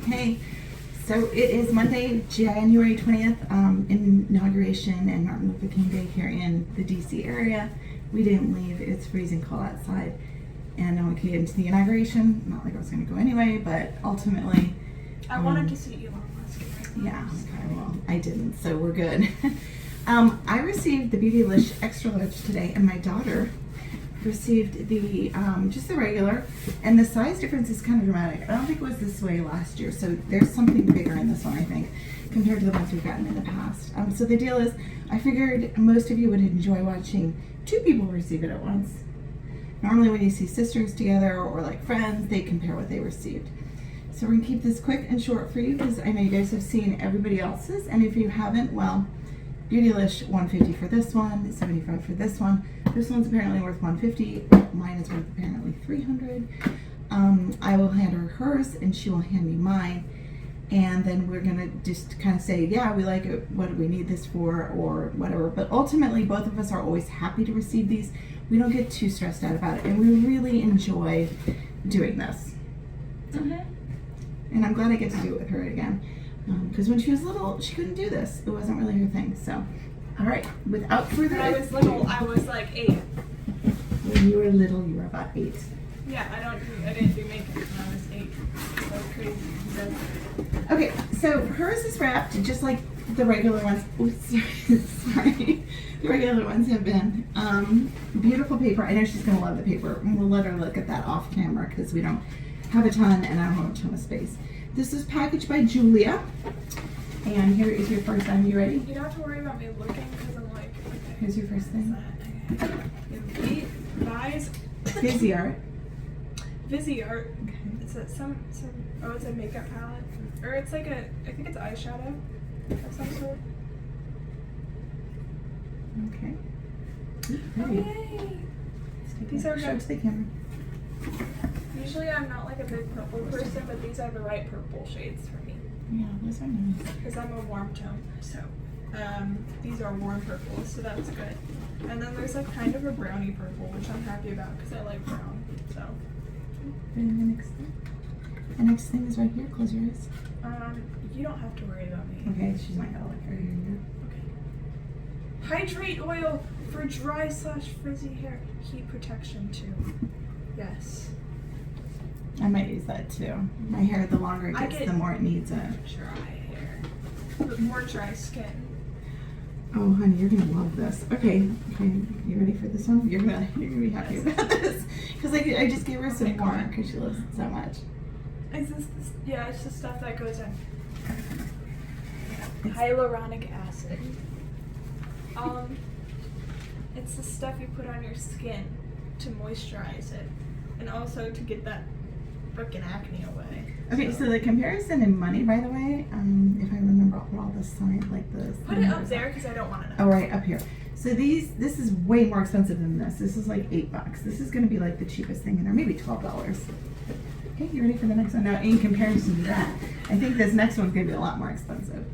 Okay, so it is Monday, January 20th, inauguration and Martin Luther King Day here in the DC area. We didn't leave, it's freezing cold outside, and no one came to the inauguration. Not like I was going to go anyway, but ultimately... I wanted to see Elon Musk. Yeah, okay, well, I didn't, so we're good. I received the Beautylish extra large today, and my daughter received the just the regular, and the size difference is kind of dramatic. I don't think it was this way last year, so there's something bigger in this one, I think, compared to the ones we've gotten in the past. So the deal is, I figured most of you would enjoy watching two people receive it at once. Normally when you see sisters together or like friends, they compare what they received. So we're gonna keep this quick and short for you because I know you guys have seen everybody else's, and if you haven't, well, Beautylish $150 for this one, $75 for this one. This one's apparently worth $150. Mine is worth apparently $300. I will hand her hers, and she will hand me mine. And then we're gonna just kind of say, yeah, we like it. What do we need this for, or whatever. But ultimately, both of us are always happy to receive these. We don't get too stressed out about it, and we really enjoy doing this. And I'm glad I get to do it with her again. Because when she was little, she couldn't do this. It wasn't really her thing. So, all right. Without further ado. When I was little, I was like 8. When you were little, you were about 8. Yeah, I didn't do makeup when I was 8. So crazy. Okay, so hers is wrapped just like the regular ones. Oops, sorry. The regular ones have been. Beautiful paper. I know she's gonna love the paper. And we'll let her look at that off camera because we don't have a ton, and I don't have a ton of space. This is packaged by Julia, and here is your first thing. You ready? You don't have to worry about me looking because I'm like, okay. Here's your first thing. Viziart. Viziart. Okay. Is it oh, it's a makeup palette, or it's like I think it's eyeshadow of some sort. Okay. Oh, yay! These are Show it to the camera. Usually I'm not like a big purple person, but these are the right purple shades for me. Yeah, those are nice. Because I'm a warm tone, so these are warm purples, so that's good. And then there's like kind of a brownie purple, which I'm happy about because I like brown. So. And the next thing. The next thing is right here. Close your eyes. You don't have to worry about me. Okay, she's not gonna look right here. Okay. Hydrate oil for dry/frizzy hair. Heat protection too. Yes. I might use that too. My hair, the longer it gets, the more it needs it. Dry hair. But more dry skin. Oh, honey, you're gonna love this. Okay, you ready for this one? You're gonna be happy about this because I just gave her some more because she loves it so much. Is this? Yeah, it's the stuff that goes in. Hyaluronic acid. It's the stuff you put on your skin to moisturize it, and also to get that frickin' acne away. Okay, so the comparison in money, by the way, if I remember, I'll put all this sign like this. Put it up there because I don't want to know. Oh, right, up here. So this is way more expensive than this. This is like $8. This is going to be like the cheapest thing in there, maybe $12. Okay, you ready for the next one? Now, in comparison to that, I think this next one's going to be a lot more expensive.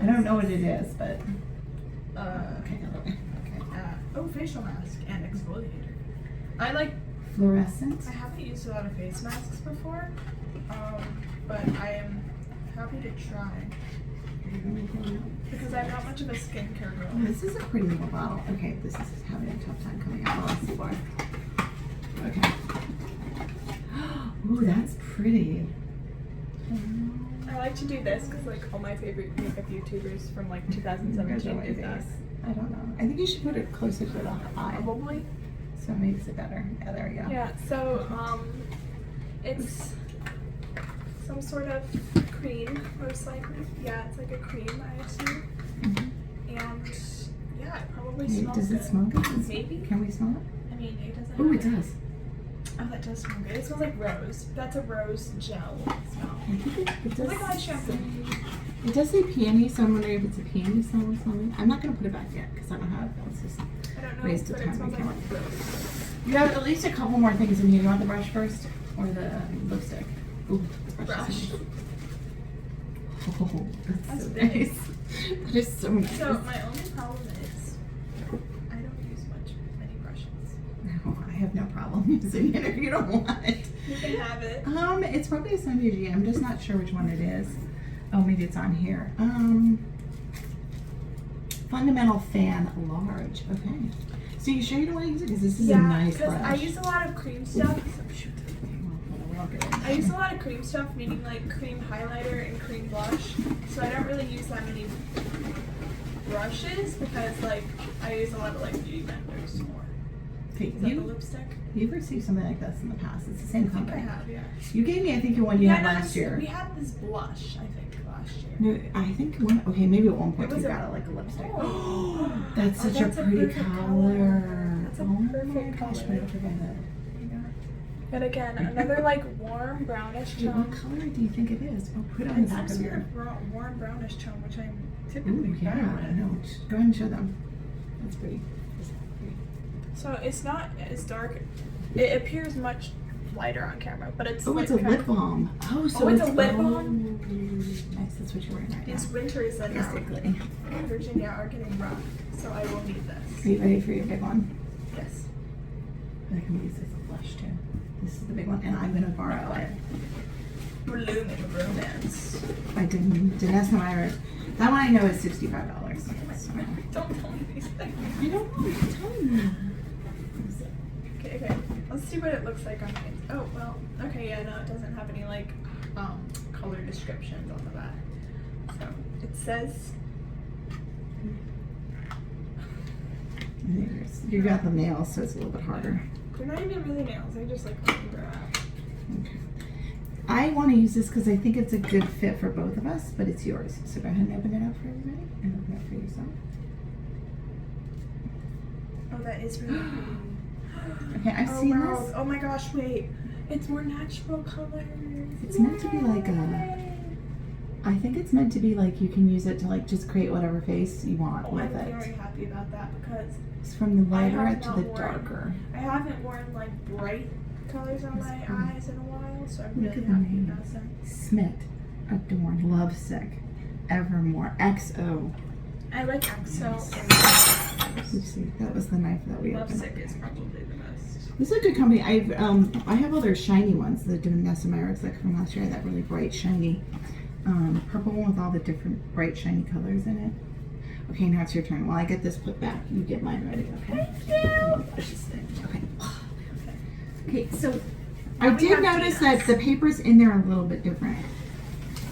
I don't know what it is, but okay, other way. Oh, facial mask and exfoliator. I like Fluorescent. I haven't used a lot of face masks before, but I am happy to try because I'm not much of a skincare girl. Oh, this is a pretty little bottle. Okay, this is having a tough time coming out. Let's see why. Okay. Ooh, that's pretty. I like to do this because like all my favorite makeup YouTubers from like 2017 did that. I don't know. I think you should put it closer to the eye. Probably. So it makes it better. Yeah, there we go. Yeah, so it's some sort of cream, most likely. Yeah, it's like a cream, I assume. And yeah, it probably smells good. Does it smell good? Maybe. Can we smell it? I mean, it doesn't. Oh, it does. Oh, that does smell good. It smells like rose. That's a rose gel smell. I think it does. It's like my shampoo. It does say peony, so I'm wondering if it's a peony smell or something. I'm not going to put it back yet because I don't know how it feels. I don't know, Waste of but time. it smells like rose. You have at least a couple more things in here. You want the brush first or the lipstick? Ooh, the brush. Oh, that's so big. nice. That is so nice. So my only problem is I don't use many brushes. No, I have no problem using it if you don't want it. You can have it. It's probably a Sun Beauty. I'm just not sure which one it is. Oh, maybe it's on here. Fundamental Fan Large. Okay. So you sure you don't want to use it? Because this is a nice brush. I use a lot of cream stuff. I use a lot of cream stuff, meaning like cream highlighter and cream blush. So I don't really use that many brushes because like I use a lot of like beauty blenders more. Okay, Is that the lipstick? You've received something like this in the past. It's the same I think company. I have, yeah. You gave me, I think, the one you had last year. We had this blush, I think, last year. No, I think one. Okay, maybe at one point It you was got it like a lipstick. Oh. That's such that's a pretty perfect color. That's a Oh my perfect gosh, color. but I forget it. But again, another like warm brownish Wait, what tone. color do you think it is? Oh, put it on the It's back some of sort your. of warm brownish tone, which I'm Ooh, typically yeah, better I with. know. Go ahead and show them. That's pretty. So it's not as dark. It appears much lighter on camera, but it's Oh, like it's a kind lip of- balm. Oh, so it's a lip balm? Oh, nice, that's what you're wearing right It's now. winter season. Basically. Virginia are getting rough, so I will need Are this. you ready for your big one? Yes. I can use this as a blush too. This is the big one, and I'm gonna borrow it. Blooming romance. I didn't. Danessa Myra. That one I know is $65. So. Don't tell me these things. I don't know. You're telling me. Okay. Let's see what it looks like on the inside. Oh, well, okay, yeah, no, it doesn't have any, like, color descriptions on the back. So, it says... You got the nails, so it's a little bit harder. They're not even really nails, they're just, like, finger out. Okay. I want to use this because I think it's a good fit for both of us, but it's yours. So go ahead and open it up for everybody and open it for yourself. Oh, that is really pretty. Okay, I've Oh, seen wow. this. Oh my gosh, wait. It's more natural colors. It's meant to be like I think it's meant to be like you can use it to like just create whatever face you want Oh, with I'm it. very happy about that because It's from the lighter have to not the worn- darker. I haven't worn like bright colors on That's my cool. eyes in a while, so I'm Look really at the happy name. about that. Smit, Adorn, Lovesick, Evermore, XO. I like EXO You see, that was the knife that we and opened. Lovesick is probably the best. This is a good company. I have all their shiny ones, the Danessa Myrick's like from last year, that really bright shiny purple one with all the different bright shiny colors in it. Okay, now it's your turn. While I get this put back, you get mine ready, okay? Thank you. Oh my gosh, this thing. Okay. Okay, so I Now we did have notice Gina's. that the paper's in there a little bit different.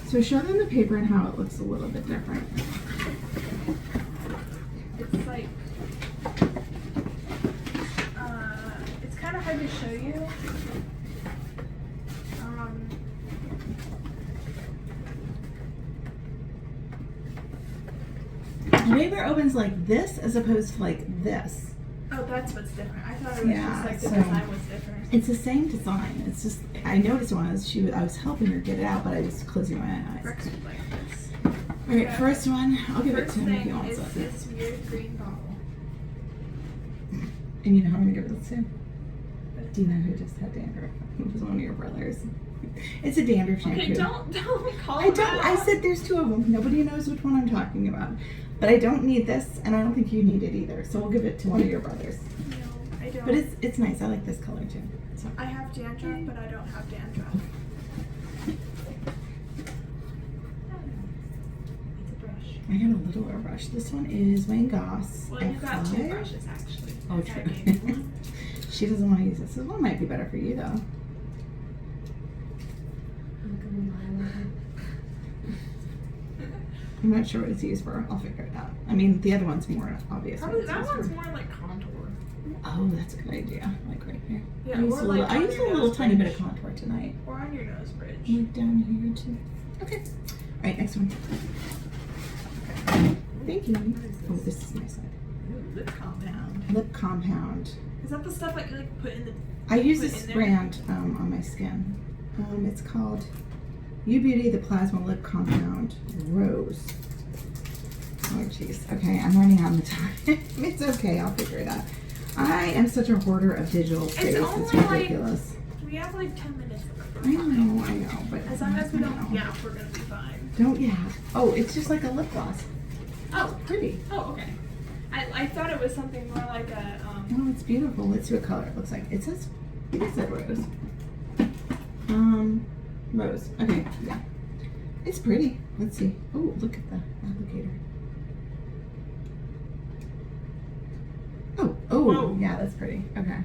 So show them the paper and how it looks a little bit different. It's like, it's kind of hard to show you. The paper opens like this as opposed to like this. Oh, that's what's different. I thought it was Yeah, just like the so- design was different. It's the same design. It's just I noticed when I was helping her get it out, but I was closing my eyes. Rex would like this. All right, first one. I'll give First it to him if thing he wants is it. this weird green bottle. And you know how I'm gonna give it to? Do you know who just had dandruff? It was one of your brothers. It's a dandruff shampoo. Okay, don't call I him don't. out. I said there's two of them. Nobody knows which one I'm talking about. But I don't need this, and I don't think you need it either. So we'll give it to one of your brothers. No, I don't. But it's nice. I like this color too. So I have dandruff, but I don't have dandruff. It's a brush. I got a littler brush. This one is Wayne Goss. Well, you got two F5. brushes actually. Oh, I true. gave you one. She doesn't want to use this. This one might be better for you though. I'm not sure what it's used for. I'll figure it out. I mean, the other one's more obvious. what Probably it's that used one's for. more like contour. Oh, that's a good idea. Like right here. Yeah, I used or a little, like I on used your a little nose tiny bit bridge. of contour tonight. Or on your nose bridge. Like down here too. Okay. All right, next one. Thank you. Oh, this is my side. Ooh, lip compound. Lip compound. Is that the stuff I like put in the? I use Put this in there? brand on my skin. It's called U Beauty the Plasma Lip Compound Rose. Oh jeez. Okay, I'm running out of time. It's okay. I'll figure it out. I am such a hoarder of digital space. It's only, like, ridiculous. We have like 10 minutes of it. I know, but As long as we I don't know. yap, we're gonna be fine. Don't yap. Oh, it's just like a lip gloss. Oh, Pretty. oh, okay. I thought it was something more like a Oh, it's beautiful. Let's see what color it looks like. It says rose. Rose. Okay, yeah. It's pretty. Let's see. Oh, look at the applicator. Oh, Whoa. yeah, that's pretty. Okay.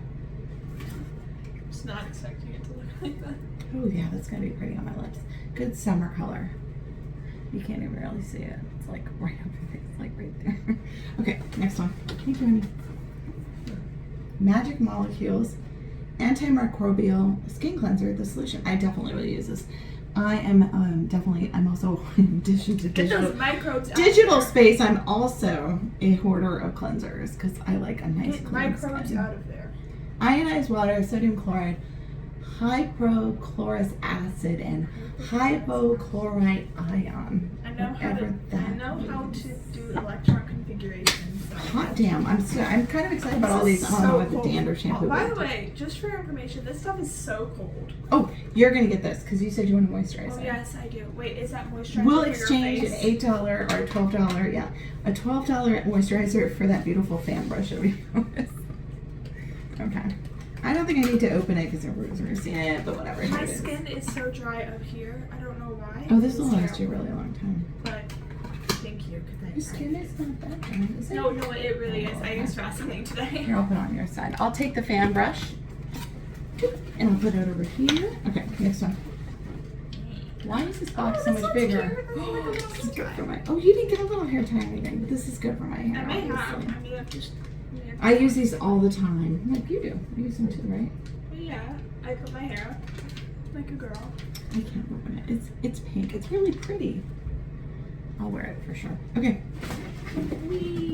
Just not expecting it to look like that. Oh, yeah, that's gonna be pretty on my lips. Good summer color. You can't even really see it. It's like right up your face, like right there. Okay, next one. Hey, Johnny. Magic Molecules Antimicrobial Skin Cleanser, the solution. I definitely will use this. I am I'm also in addition to Get those microbes out digital there. space. I'm also a hoarder of cleansers because I like a nice Get clean microbes skin. out of there. Ionized water, sodium chloride, hypochlorous acid, and hypochlorite ion. I know whatever that to means. do electron configuration. So. Hot damn! I'm kind of excited about all these. I don't know what the dander shampoo. By was. the way, just for information, this stuff is so cold. Oh, you're gonna get this because you said you want to moisturize Oh it. yes, I do. Wait, is that moisturizer We'll for exchange your an face? $8 or a $12, yeah, a $12 moisturizer for that beautiful fan brush that we noticed. Okay. I don't think I need to open it because everyone's seeing it, but whatever. Here My it is. skin is so dry up here. I don't know why. Oh, this will It's last you a terrible. really long time. But thank you. 'Cause Your skin is not that dry, is it? No, it really is. I used Vaseline today. Here, I'll put it on your side. I'll take the fan brush and I'll put it over here. Okay, next one. Why is this box so this much one's bigger? cute. This is like a little This is good guy. for my. Oh, you didn't get a little hair tie or anything, but this is good for my hair. I may have. obviously. I mean, I've just. I use these all the time. Like you do. You use them too, right? Yeah, I put my hair up like a girl. I can't open it. It's pink. It's really pretty. I'll wear it for sure. Okay.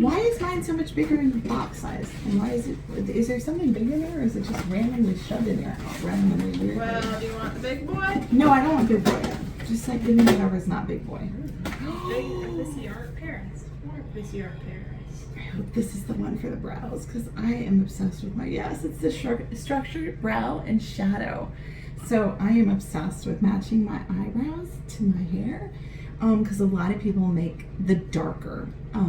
Why is mine so much bigger in box size? And why is it? Is there something big in there, or is it just randomly shoved in there? Randomly weird. Well, do you want the big boy? No, I don't want big boy. Just like give me whatever's not big boy. Big Vissiart Paris. More Vissiart Paris. I hope this is the one for the brows because I am obsessed with my. Yes, it's the structured brow and shadow. So I am obsessed with matching my eyebrows to my hair. Because a lot of people make the darker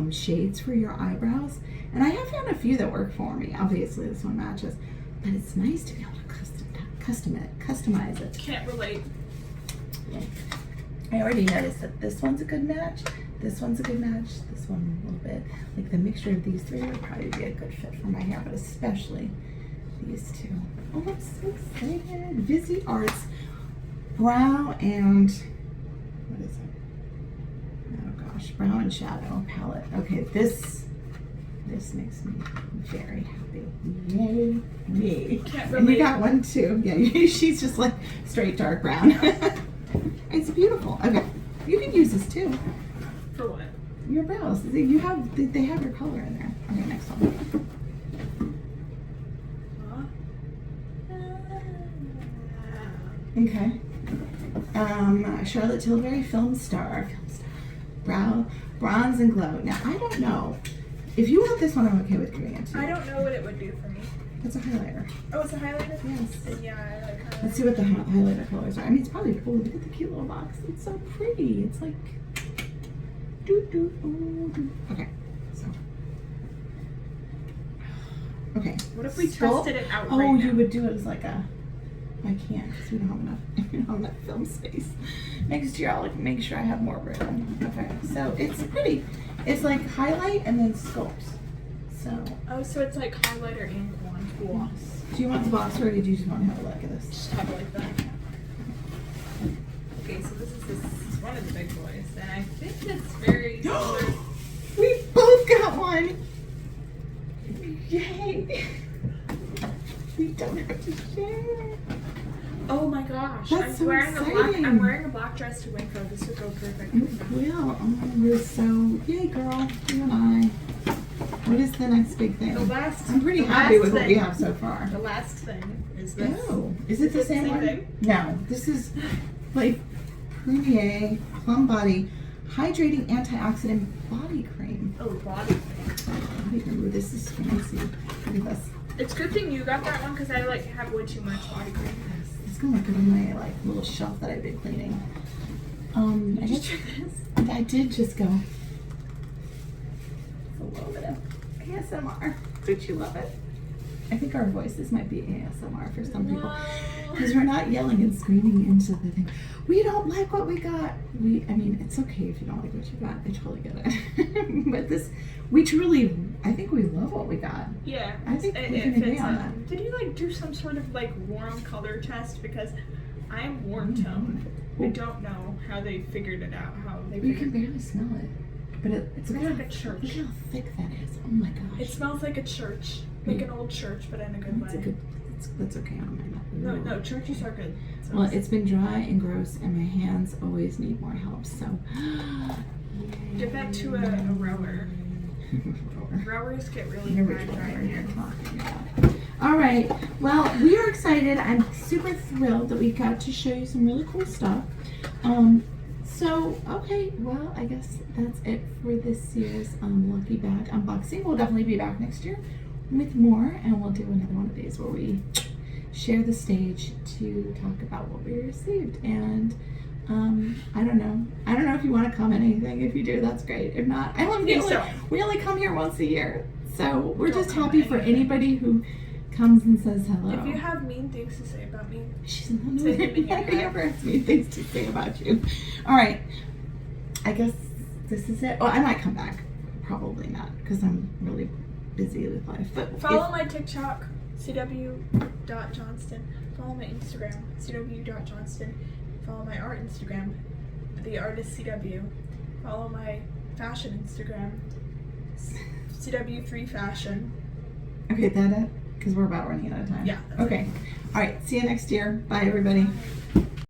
shades for your eyebrows, and I have found a few that work for me. Obviously, this one matches, but it's nice to be able to customize it. Can't relate. Yeah. I already noticed that this one's a good match. This one's a good match. This one a little bit. Like the mixture of these three would probably be a good fit for my hair, but especially these two. Oh, I'm so excited! Vissiart's brow and what is it? Oh gosh, brow and shadow palette. Okay, this makes me very happy. Yay me! Can't And you relate. got one too. Yeah, she's just like straight dark brown. It's beautiful. Okay, you can use this too. For what? Your brows. They have your color in there. Okay, next one. Okay. Charlotte Tilbury Film Star. Brow, bronze and glow. Now I don't know. If you want this one, I'm okay with giving it to you. I don't know what it would do for me. It's a highlighter. Oh, it's a highlighter? Yes. Yeah, I like highlighter. Let's see what the highlighter colors are. I mean, it's probably cool. Look at the cute little box. It's so pretty. It's like Okay, so okay. What if we Sculpt- tested it out Oh, right now? you would do it as like a. I can't because we don't have enough. We don't have enough film space. Next year, I'll make sure I have more room. Okay, so it's pretty. It's like highlight and then sculpt. So, Oh, so it's like highlighter and gloss. do you want the box or did you just want to have a look at this? Just have it like that. Okay, so this is one of the big boys, and I think it's very similar. We both got one. Yay! We don't have to share. Oh my gosh! That's so exciting. I'm wearing a black dress to Winco. This would go perfect. You will. Oh, we're so yay, girl. You and I. What is the next big thing? I'm pretty happy with what we have so far. The last thing is this. Oh, is it the same one? thing? No, this is like Premier Plum Body Hydrating Antioxidant Body Cream. Oh, body. Body cream. Ooh, this is fancy. Look at this. It's good thing you got that one because I like have way too much body cream. It's gonna look good on my like little shelf that I've been cleaning. I Did guess you do this? I did just go. It's a little bit of ASMR. Don't you love it? I think our voices might be ASMR for some people. Because we're not yelling and screaming into the thing. We don't like what we got. I mean, it's okay if you don't like what you got. I totally get it. But we truly, I think we love what we got. Yeah. I think we can agree on that. Did you like do some sort of like warm color test? Because I'm warm toned. I don't know how they figured it out. You can barely smell it. But it smells like a church. Look how thick that is. Oh my gosh. It smells like a church. Like an old church, but in a good way. That's okay on my mouth. No, churches are good. So well, it's been dry and gross, and my hands always need more help, so. Give that to a rower. Rowers get really dry in here. All right, well, we are excited. I'm super thrilled that we got to show you some really cool stuff. So, okay, well, I guess that's it for this year's Lucky Bag unboxing. We'll definitely be back next year with more, and we'll do another one of these where we share the stage to talk about what we received. And I don't know if you want to comment anything. If you do, that's great. If not, we only come here once a year, so we're just happy for anybody who comes and says hello. If you have mean things to say about me, she's not ever has mean things to say about you. All right, I guess this is it. Oh, I might come back. Probably not, because I'm really busy with life. But follow my TikTok, cw.johnston. Follow my Instagram, cw.johnston. Follow my art Instagram, the artist CW. Follow my fashion Instagram, CW3Fashion. Okay, that it? Because we're about running out of time. Yeah. Okay. All right. See you next year. Bye, everybody. Bye.